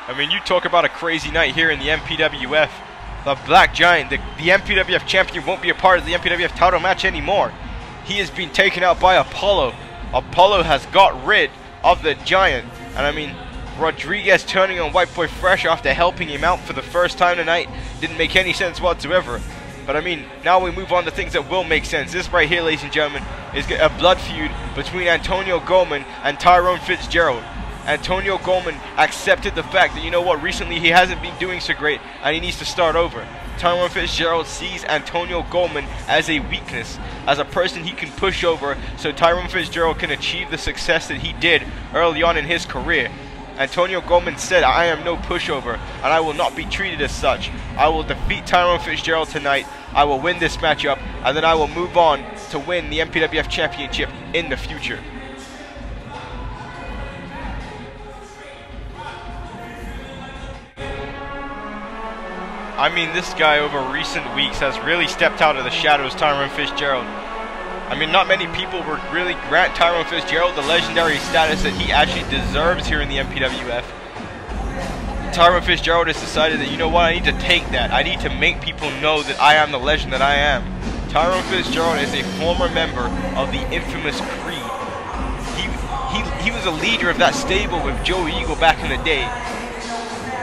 I mean, you talk about a crazy night here in the MPWF. The Black Giant, the MPWF champion, won't be a part of the MPWF title match anymore. He has been taken out by Apollo. Apollo has got rid of the Giant. And I mean, Rodriguez turning on White Boy Fresh after helping him out for the first time tonight didn't make any sense whatsoever. But I mean, now we move on to things that will make sense. This right here, ladies and gentlemen, is a blood feud between Antonio Goldman and Tyrone Fitzgerald. Antonio Goldman accepted the fact that, you know what, recently he hasn't been doing so great and he needs to start over. Tyrone Fitzgerald sees Antonio Goldman as a weakness, as a person he can push over, so Tyrone Fitzgerald can achieve the success that he did early on in his career. Antonio Goldman said, "I am no pushover, and I will not be treated as such. I will defeat Tyrone Fitzgerald tonight, I will win this matchup, and then I will move on to win the MPWF Championship in the future." I mean, this guy over recent weeks has really stepped out of the shadows, Tyrone Fitzgerald. I mean, not many people would really grant Tyrone Fitzgerald the legendary status that he actually deserves here in the MPWF. Tyrone Fitzgerald has decided that, you know what, I need to take that. I need to make people know that I am the legend that I am. Tyrone Fitzgerald is a former member of the infamous Creed. He was a leader of that stable with Joe Eagle back in the day.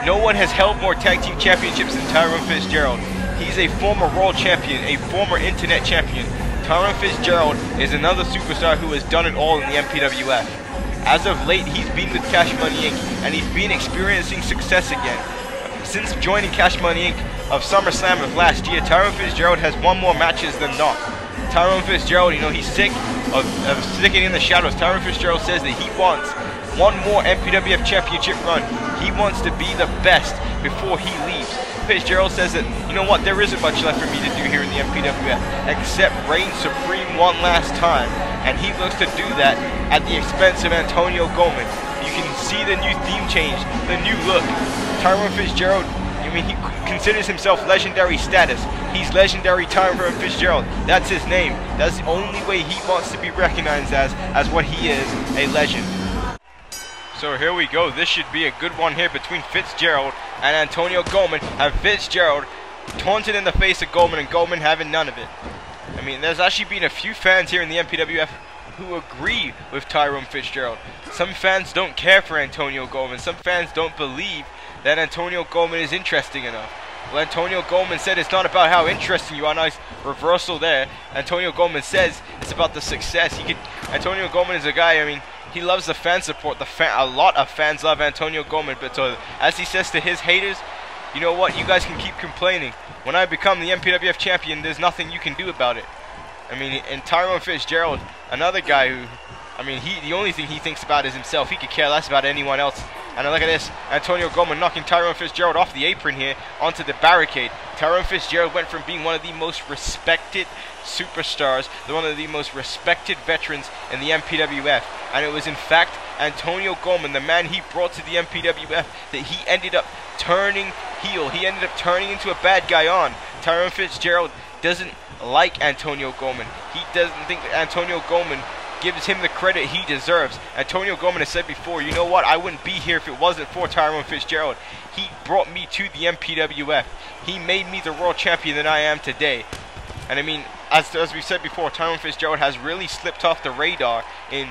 No one has held more tag team championships than Tyrone Fitzgerald. He's a former world champion, a former internet champion. Tyrone Fitzgerald is another superstar who has done it all in the MPWF. As of late, he's been with Cash Money Inc. and he's been experiencing success again. Since joining Cash Money Inc. of SummerSlam of last year, Tyrone Fitzgerald has won more matches than not. Tyrone Fitzgerald, you know, he's sick of sticking in the shadows. Tyrone Fitzgerald says that he wants one more MPWF championship run. He wants to be the best before he leaves. Fitzgerald says that, you know what, there isn't much left for me to do here in the MPWF except reign supreme one last time, and he looks to do that at the expense of Antonio Goldman. You can see the new theme change, the new look. Tyrone Fitzgerald, I mean, he considers himself legendary status. He's legendary Tyrone Fitzgerald. That's his name. That's the only way he wants to be recognized as what he is, a legend. So here we go. This should be a good one here between Fitzgerald and Antonio Goldman. And Fitzgerald taunted in the face of Goldman, and Goldman having none of it. I mean, there's actually been a few fans here in the MPWF who agree with Tyrone Fitzgerald. Some fans don't care for Antonio Goldman. Some fans don't believe that Antonio Goldman is interesting enough. Well, Antonio Goldman said it's not about how interesting you are. Nice reversal there. Antonio Goldman says it's about the success. Antonio Goldman is a guy, I mean, he loves the fan support. A lot of fans love Antonio Goldman, but as he says to his haters, you know what, you guys can keep complaining. When I become the MPWF champion, there's nothing you can do about it. I mean, and Tyrone Fitzgerald, another guy who, I mean, the only thing he thinks about is himself. He could care less about anyone else. And look at this, Antonio Goldman knocking Tyrone Fitzgerald off the apron here onto the barricade. Tyrone Fitzgerald went from being one of the most respected superstars to one of the most respected veterans in the MPWF. And it was in fact Antonio Goldman, the man he brought to the MPWF, that he ended up turning heel. He ended up turning into a bad guy on. Tyrone Fitzgerald doesn't like Antonio Goldman. He doesn't think that Antonio Goldman gives him the credit he deserves. Antonio Goldman has said before, you know what, I wouldn't be here if it wasn't for Tyrone Fitzgerald. He brought me to the MPWF. He made me the world champion that I am today. And I mean, as we said before, Tyrone Fitzgerald has really slipped off the radar in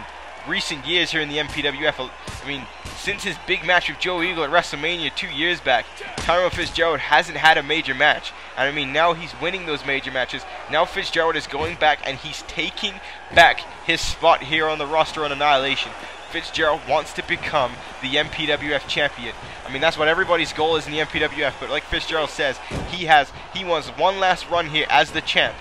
recent years here in the MPWF. I mean, since his big match with Joe Eagle at WrestleMania 2 years back, Tyrone Fitzgerald hasn't had a major match. And I mean, now he's winning those major matches. Now Fitzgerald is going back and he's taking back his spot here on the roster on Annihilation. Fitzgerald wants to become the MPWF champion. I mean, that's what everybody's goal is in the MPWF, but like Fitzgerald says, he wants one last run here as the champ.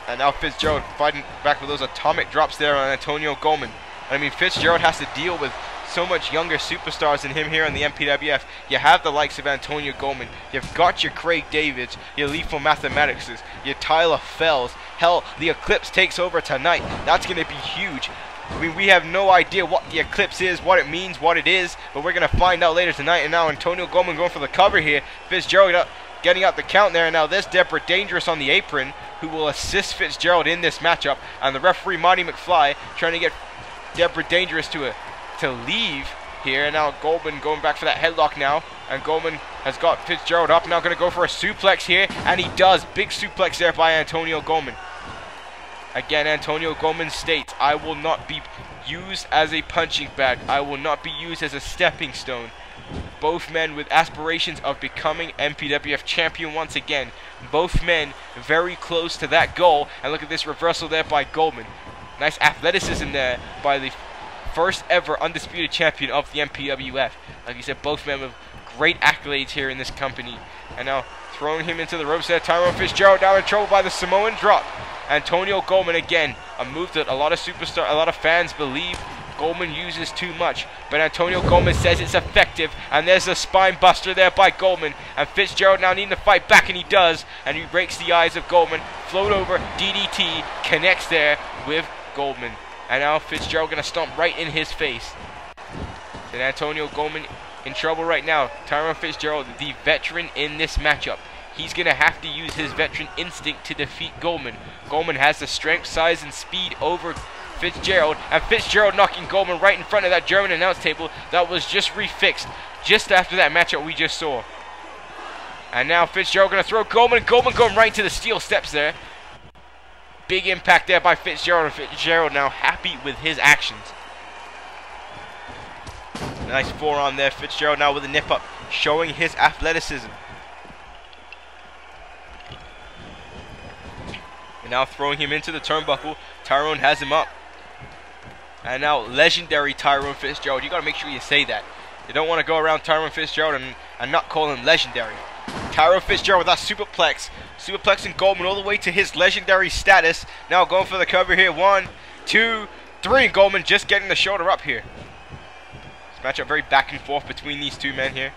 And now Fitzgerald fighting back with those atomic drops there on Antonio Goldman. I mean, Fitzgerald has to deal with so much younger superstars than him here in the MPWF. You have the likes of Antonio Goldman. You've got your Craig Davids, your Lethal Mathematicses, your Tyler Fells. Hell, the Eclipse takes over tonight. That's going to be huge. I mean, we have no idea what the Eclipse is, what it means, what it is, but we're going to find out later tonight. And now Antonio Goldman going for the cover here. Fitzgerald getting out the count there. And now there's Deborah Dangerous on the apron, who will assist Fitzgerald in this matchup. And the referee, Marty McFly, trying to get Deborah Dangerous to leave. here. And now Goldman going back for that headlock now. And Goldman has got Fitzgerald up. Now going to go for a suplex here. And he does. Big suplex there by Antonio Goldman. Again, Antonio Goldman states, I will not be used as a punching bag. I will not be used as a stepping stone. Both men with aspirations of becoming MPWF champion once again. Both men very close to that goal. And look at this reversal there by Goldman. Nice athleticism there by the first ever undisputed champion of the MPWF. Like you said, both men with great accolades here in this company. And now throwing him into the ropes there. Tyrone Fitzgerald now in trouble by the Samoan drop. Antonio Goldman again, a move that a lot of fans believe Goldman uses too much, but Antonio Goldman says it's effective, and there's a spine buster there by Goldman, and Fitzgerald now needing to fight back, and he does, and he breaks the eyes of Goldman, float over, DDT, connects there with Goldman, and now Fitzgerald gonna stomp right in his face. And Antonio Goldman in trouble right now. Tyrone Fitzgerald, the veteran in this matchup. He's going to have to use his veteran instinct to defeat Goldman. Goldman has the strength, size, and speed over Fitzgerald. And Fitzgerald knocking Goldman right in front of that German announce table that was just refixed just after that matchup we just saw. And now Fitzgerald going to throw Goldman. Goldman going right into the steel steps there. Big impact there by Fitzgerald. And Fitzgerald now happy with his actions. Nice forearm there. Fitzgerald now with a nip up, showing his athleticism. And now throwing him into the turnbuckle. Tyrone has him up. And now legendary Tyrone Fitzgerald. You got to make sure you say that. You don't want to go around Tyrone Fitzgerald and not call him legendary. Tyrone Fitzgerald with that superplex. Superplexing Goldman all the way to his legendary status. Now going for the cover here. 1, 2, 3. And Goldman just getting the shoulder up here. This matchup very back and forth between these two men here.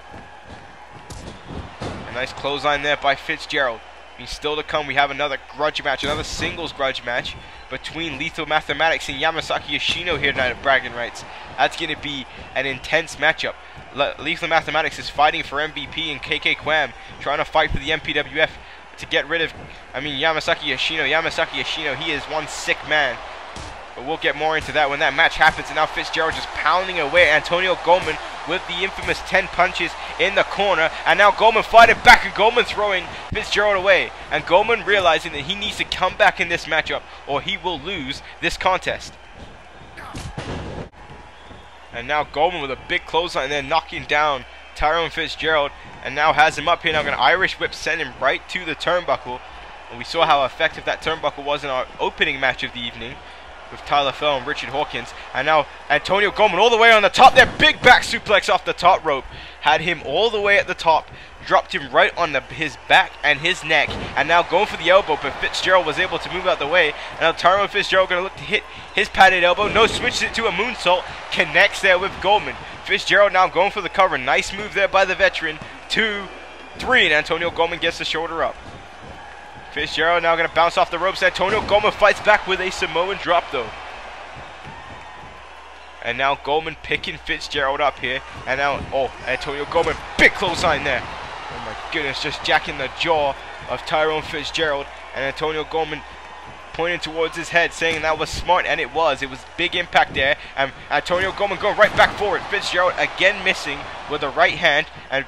A nice clothesline there by Fitzgerald. Still to come, we have another grudge match, another singles grudge match between Lethal Mathematics and Yamasaki Yoshino here tonight at Bragging Rights. That's going to be an intense matchup. Lethal Mathematics is fighting for MVP and KK Kwam, trying to fight for the MPWF to get rid of, Yamasaki Yoshino. Yamasaki Yoshino, he is one sick man. But we'll get more into that when that match happens. And now Fitzgerald just pounding away at Antonio Goldman with the infamous 10 punches in the corner. And now Goldman fighting back, and Goldman throwing Fitzgerald away. And Goldman realizing that he needs to come back in this matchup or he will lose this contest. And now Goldman with a big clothesline and then knocking down Tyrone Fitzgerald. And now has him up here. Now going to Irish whip, send him right to the turnbuckle. And we saw how effective that turnbuckle was in our opening match of the evening with Tyler Fell and Richard Hawkins. And now Antonio Goldman all the way on the top there. Big back suplex off the top rope. Had him all the way at the top. Dropped him right on his back and his neck. And now going for the elbow, but Fitzgerald was able to move out the way. And now Tyrone Fitzgerald going to look to hit his padded elbow. No, switches it to a moonsault. Connects there with Goldman. Fitzgerald now going for the cover. Nice move there by the veteran. 2, 3, and Antonio Goldman gets the shoulder up. Fitzgerald now going to bounce off the ropes. Antonio Goldman fights back with a Samoan drop though. And now Goldman picking Fitzgerald up here. And now, Antonio Goldman, big clothesline there. Oh my goodness, just jacking the jaw of Tyrone Fitzgerald. And Antonio Goldman pointing towards his head, saying that was smart, and it was. It was big impact there. And Antonio Goldman going right back forward. Fitzgerald again missing with the right hand. And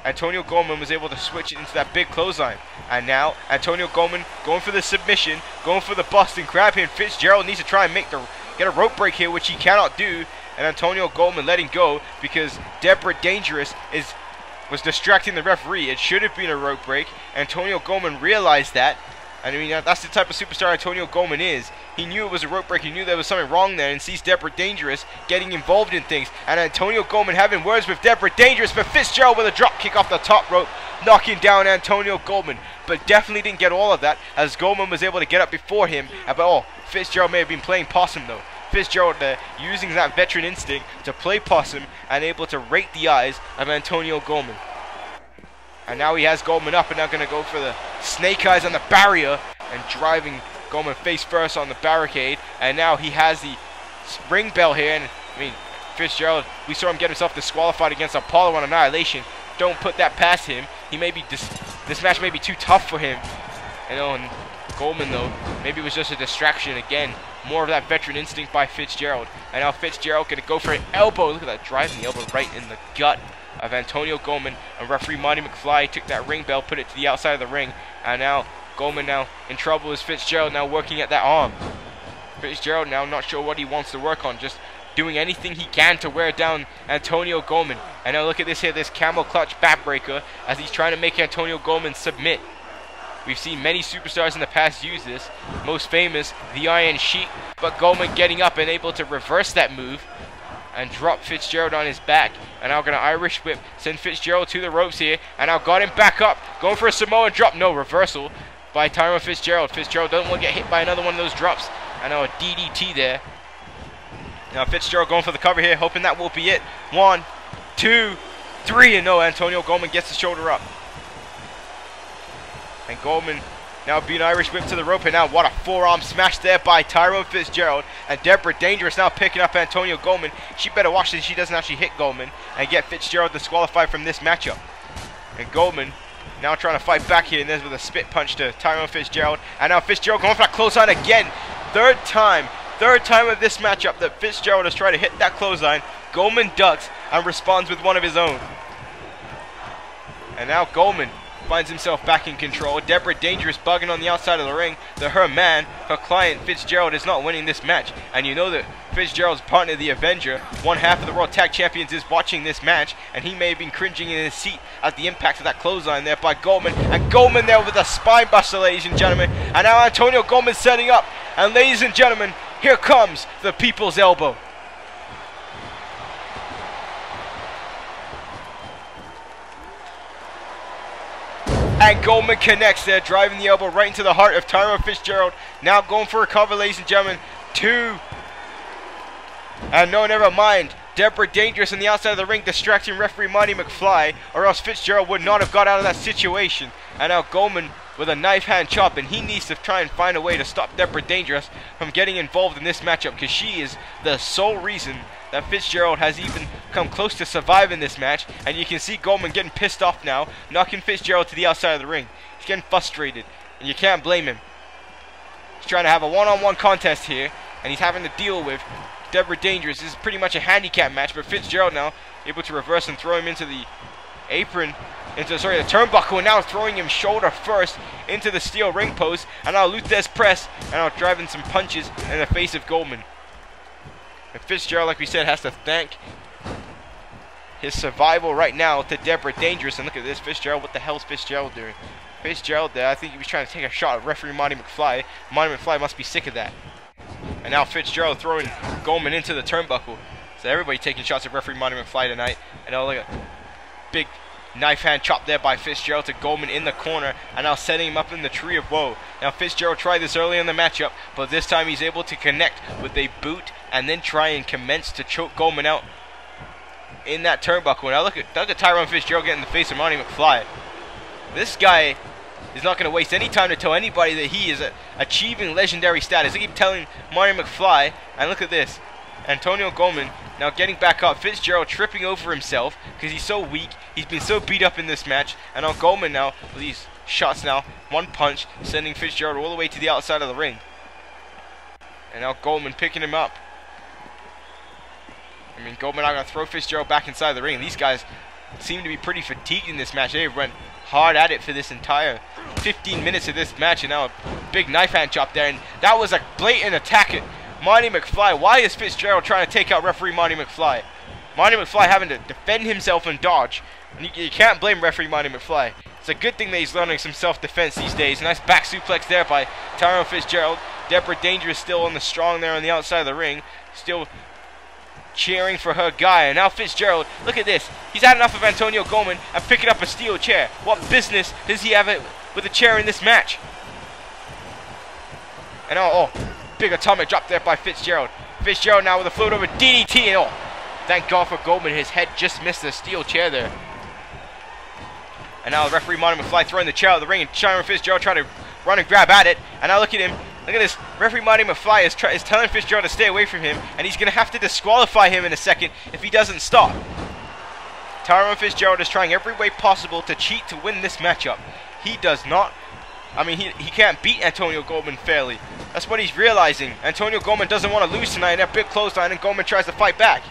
Antonio Goldman was able to switch it into that big clothesline. And now Antonio Goldman going for the submission, going for the Boston Crab here. Fitzgerald needs to try and get a rope break here, which he cannot do. And Antonio Goldman letting go because Deborah Dangerous was distracting the referee. It should have been a rope break. Antonio Goldman realized that. I mean, that's the type of superstar Antonio Goldman is. He knew it was a rope break. He knew there was something wrong there, and sees Deborah Dangerous getting involved in things. And Antonio Goldman having words with Deborah Dangerous, but Fitzgerald with a drop kick off the top rope, knocking down Antonio Goldman. But definitely didn't get all of that, as Goldman was able to get up before him. But Fitzgerald may have been playing possum though. Fitzgerald using that veteran instinct to play possum and able to rake the eyes of Antonio Goldman. And now he has Goldman up, and now going to go for the snake eyes on the barrier and driving Goldman face first on the barricade. And now he has the ring bell here. And Fitzgerald, we saw him get himself disqualified against Apollo on Annihilation. Don't put that past him. He may be this match may be too tough for him. And Goldman though, maybe it was just a distraction again More of that veteran instinct by Fitzgerald. And now Fitzgerald going to go for an elbow. Look at that, driving the elbow right in the gut of Antonio Goldman. And referee Monty McFly took that ring bell, put it to the outside of the ring. And now Goldman now in trouble as Fitzgerald now working at that arm. Fitzgerald now not sure what he wants to work on, just doing anything he can to wear down Antonio Goldman. And now look at this here, this camel clutch backbreaker as he's trying to make Antonio Goldman submit. We've seen many superstars in the past use this, most famous, the Iron Sheik, but Goldman getting up and able to reverse that move and drop Fitzgerald on his back. And now going to Irish whip, send Fitzgerald to the ropes here, and now got him back up, going for a Samoan drop, no, reversal by Tyrone Fitzgerald. Fitzgerald doesn't want to get hit by another one of those drops. And now a DDT there. Now Fitzgerald going for the cover here, hoping that will be it. 1, 2, 3, and no, Antonio Goldman gets the shoulder up. And Goldman now being Irish whip to the rope, and now what a forearm smash there by Tyrone Fitzgerald. And Deborah Dangerous now picking up Antonio Goldman. She better watch that she doesn't actually hit Goldman and get Fitzgerald disqualified from this matchup. And Goldman now trying to fight back here, and there's with a spit punch to Tyrone Fitzgerald. And now Fitzgerald going for that clothesline again. Third time of this matchup that Fitzgerald has tried to hit that clothesline. Goldman ducks and responds with one of his own. And now Goldman finds himself back in control. Deborah Dangerous bugging on the outside of the ring that her man, her client Fitzgerald, is not winning this match. And you know that Fitzgerald's partner, the Avenger, one half of the World Tag Champions, is watching this match, and he may have been cringing in his seat at the impact of that clothesline there by Goldman. And Goldman there with a spine buster, ladies and gentlemen. And now Antonio Goldman setting up. And ladies and gentlemen, here comes the People's Elbow. And Goldman connects there, driving the elbow right into the heart of Tyrone Fitzgerald. Now going for a cover, ladies and gentlemen. 2. And no, never mind. Deborah Dangerous on the outside of the ring distracting referee Monty McFly, or else Fitzgerald would not have got out of that situation. And now Goldman with a knife hand chop, and he needs to try and find a way to stop Deborah Dangerous from getting involved in this matchup, because she is the sole reason that Fitzgerald has even come close to surviving this match. And you can see Goldman getting pissed off now, knocking Fitzgerald to the outside of the ring. He's getting frustrated, and you can't blame him. He's trying to have a one-on-one contest here, and he's having to deal with Deborah Dangerous. This is pretty much a handicap match, but Fitzgerald now able to reverse and throw him into the apron, the turnbuckle, and now throwing him shoulder first into the steel ring post. And now Luthez press, and now driving some punches in the face of Goldman. And Fitzgerald, like we said, has to thank his survival right now to Deborah Dangerous. And look at this, Fitzgerald. What the hell is Fitzgerald doing? Fitzgerald there, I think he was trying to take a shot at referee Monty McFly. Monty McFly must be sick of that. And now Fitzgerald throwing Goldman into the turnbuckle. So everybody taking shots at referee Monty McFly tonight. And now look at big knife hand chop there by Fitzgerald to Goldman in the corner, and now setting him up in the tree of woe. Now Fitzgerald tried this early in the matchup, but this time he's able to connect with a boot and then try and commence to choke Goldman out in that turnbuckle. Now look at Tyrone Fitzgerald getting in the face of Monty McFly. This guy is not going to waste any time to tell anybody that he is achieving legendary status. They keep telling Monty McFly, and look at this. Antonio Goldman now getting back up. Fitzgerald tripping over himself because he's so weak. He's been so beat up in this match. And now Goldman now with these shots now. One punch sending Fitzgerald all the way to the outside of the ring. And now Goldman picking him up. I mean, Goldman now going to throw Fitzgerald back inside the ring. These guys seem to be pretty fatigued in this match. They went hard at it for this entire 15 minutes of this match. And now a big knife hand chop there. And that was a blatant attack at Monty McFly. Why is Fitzgerald trying to take out referee Monty McFly? Monty McFly having to defend himself and dodge. And you can't blame referee Monty McFly. It's a good thing that he's learning some self-defense these days. Nice back suplex there by Tyrone Fitzgerald. Deborah Dangerous still on the strong there on the outside of the ring. Still cheering for her guy. And now Fitzgerald, look at this. He's had enough of Antonio Goldman and picking up a steel chair. What business does he have with a chair in this match? And now, big atomic drop there by Fitzgerald. Fitzgerald now with a float over DDT, and thank God for Goldman. His head just missed the steel chair there. And now the referee Monty McFly throwing the chair out of the ring, and Tyrone Fitzgerald trying to run and grab at it. And now look at him. Look at this. Referee Monty McFly is telling Fitzgerald to stay away from him, and he's going to have to disqualify him in a second if he doesn't stop. Tyrone Fitzgerald is trying every way possible to cheat to win this matchup. He does not I mean, he can't beat Antonio Goldman fairly. That's what he's realizing. Antonio Goldman doesn't want to lose tonight in that big clothesline, and Goldman tries to fight back.